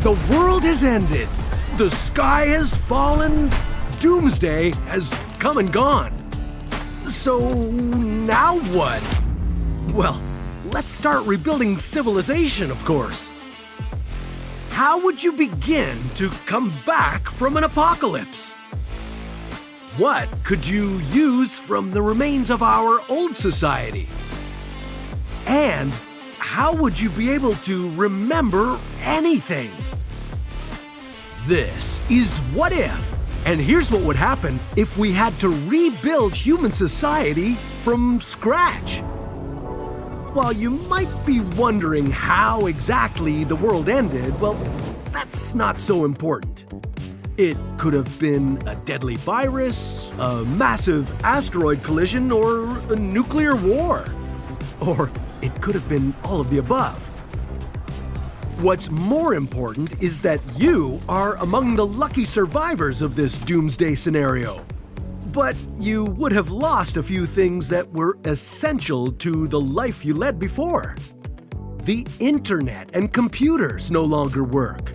The world has ended. The sky has fallen. Doomsday has come and gone. So now what? Well, let's start rebuilding civilization, of course. How would you begin to come back from an apocalypse? What could you use from the remains of our old society? And how would you be able to remember anything? This is What If, and here's what would happen if we had to rebuild human society from scratch. While you might be wondering how exactly the world ended, well, that's not so important. It could have been a deadly virus, a massive asteroid collision, or a nuclear war. Or it could have been all of the above. What's more important is that you are among the lucky survivors of this doomsday scenario. But you would have lost a few things that were essential to the life you led before. The internet and computers no longer work.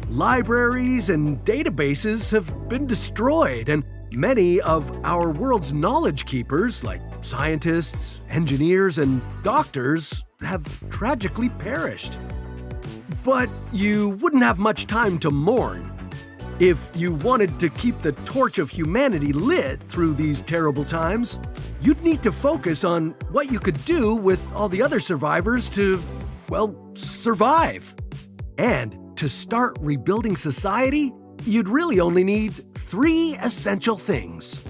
Libraries and databases have been destroyed, and many of our world's knowledge keepers, like scientists, engineers, and doctors, have tragically perished. But you wouldn't have much time to mourn. If you wanted to keep the torch of humanity lit through these terrible times, you'd need to focus on what you could do with all the other survivors to, well, survive. And to start rebuilding society, you'd really only need 3 essential things.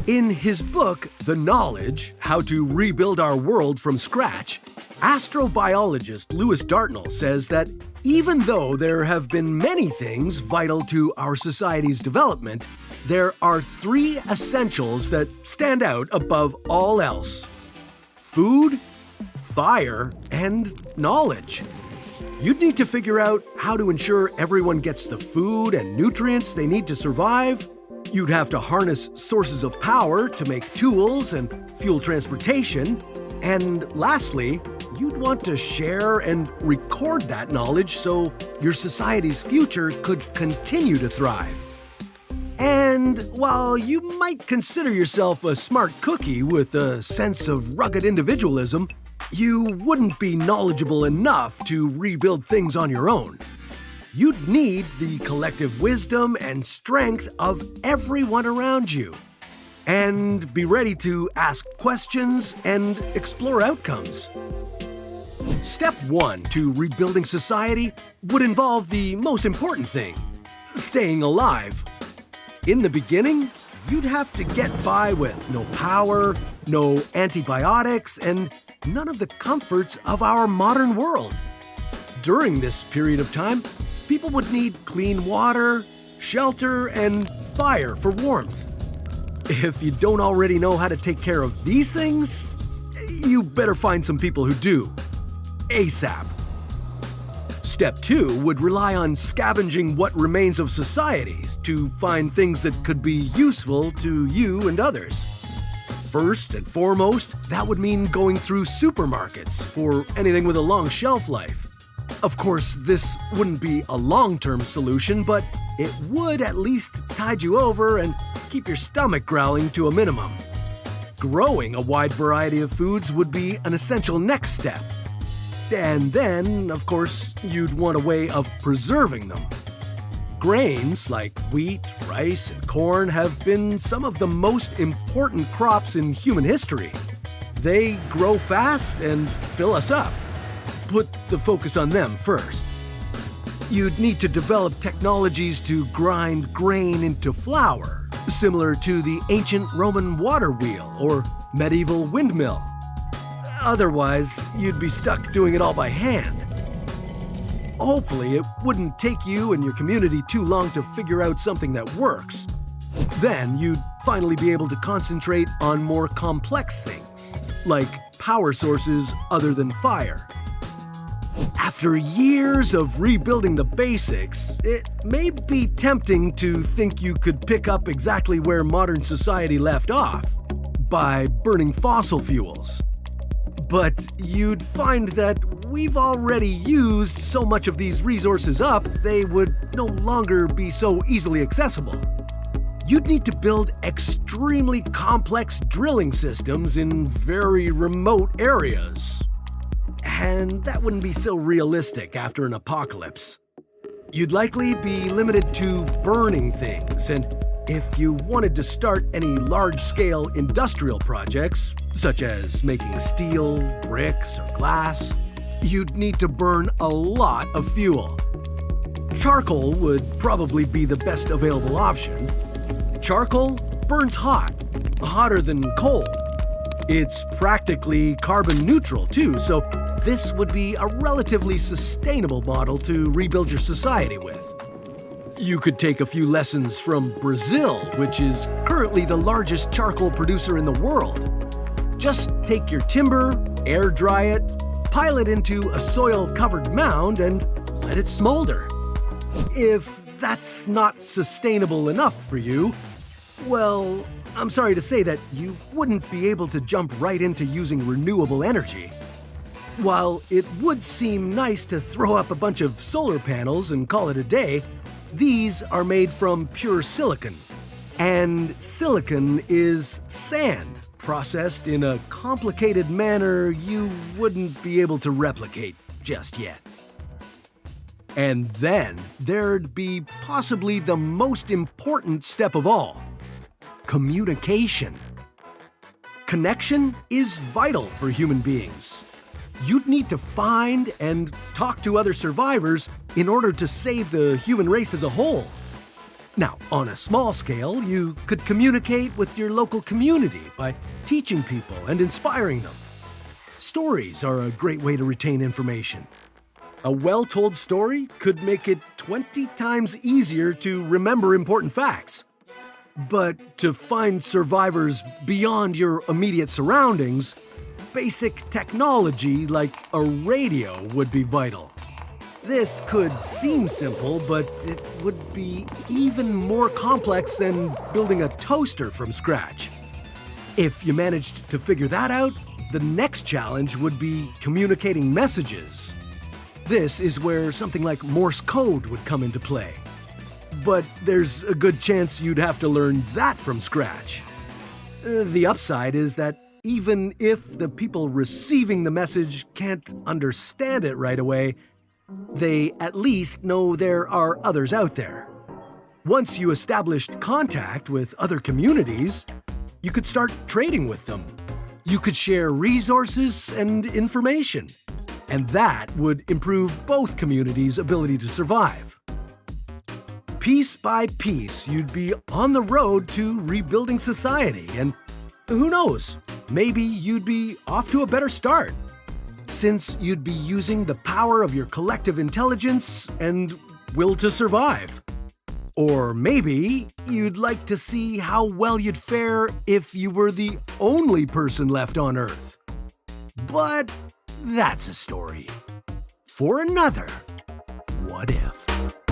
In his book, The Knowledge: How to Rebuild Our World from Scratch, astrobiologist Lewis Dartnell says that even though there have been many things vital to our society's development, there are 3 essentials that stand out above all else: food, fire, and knowledge. You'd need to figure out how to ensure everyone gets the food and nutrients they need to survive. You'd have to harness sources of power to make tools and fuel transportation. And lastly, you'd want to share and record that knowledge so your society's future could continue to thrive. And while you might consider yourself a smart cookie with a sense of rugged individualism, you wouldn't be knowledgeable enough to rebuild things on your own. You'd need the collective wisdom and strength of everyone around you, and be ready to ask questions and explore outcomes. Step 1 to rebuilding society would involve the most important thing: staying alive. In the beginning, you'd have to get by with no power, no antibiotics, and none of the comforts of our modern world. During this period of time, people would need clean water, shelter, and fire for warmth. If you don't already know how to take care of these things, you better find some people who do. ASAP. Step 2 would rely on scavenging what remains of societies to find things that could be useful to you and others. First and foremost, that would mean going through supermarkets for anything with a long shelf life. Of course, this wouldn't be a long-term solution, but it would at least tide you over and keep your stomach growling to a minimum. Growing a wide variety of foods would be an essential next step. And then, of course, you'd want a way of preserving them. Grains like wheat, rice, and corn have been some of the most important crops in human history. They grow fast and fill us up. Put the focus on them first. You'd need to develop technologies to grind grain into flour, similar to the ancient Roman water wheel or medieval windmill. Otherwise, you'd be stuck doing it all by hand. Hopefully, it wouldn't take you and your community too long to figure out something that works. Then you'd finally be able to concentrate on more complex things, like power sources other than fire. After years of rebuilding the basics, it may be tempting to think you could pick up exactly where modern society left off, by burning fossil fuels. But you'd find that we've already used so much of these resources up, they would no longer be so easily accessible. You'd need to build extremely complex drilling systems in very remote areas. And that wouldn't be so realistic after an apocalypse. You'd likely be limited to burning things, and if you wanted to start any large-scale industrial projects, such as making steel, bricks, or glass, you'd need to burn a lot of fuel. Charcoal would probably be the best available option. Charcoal burns hot, hotter than coal. It's practically carbon neutral too, so this would be a relatively sustainable model to rebuild your society with. You could take a few lessons from Brazil, which is currently the largest charcoal producer in the world. Just take your timber, air dry it, pile it into a soil-covered mound, and let it smolder. If that's not sustainable enough for you, well, I'm sorry to say that you wouldn't be able to jump right into using renewable energy. While it would seem nice to throw up a bunch of solar panels and call it a day, these are made from pure silicon. And silicon is sand, processed in a complicated manner you wouldn't be able to replicate just yet. And then there'd be possibly the most important step of all: communication. Connection is vital for human beings. You'd need to find and talk to other survivors in order to save the human race as a whole. Now, on a small scale, you could communicate with your local community by teaching people and inspiring them. Stories are a great way to retain information. A well-told story could make it 20 times easier to remember important facts. But to find survivors beyond your immediate surroundings, basic technology like a radio would be vital. This could seem simple, but it would be even more complex than building a toaster from scratch. If you managed to figure that out, the next challenge would be communicating messages. This is where something like Morse code would come into play. But there's a good chance you'd have to learn that from scratch. The upside is that even if the people receiving the message can't understand it right away, they at least know there are others out there. Once you established contact with other communities, you could start trading with them. You could share resources and information, and that would improve both communities' ability to survive. Piece by piece, you'd be on the road to rebuilding society, and who knows, maybe you'd be off to a better start, since you'd be using the power of your collective intelligence and will to survive. Or maybe you'd like to see how well you'd fare if you were the only person left on Earth. But that's a story for another What If.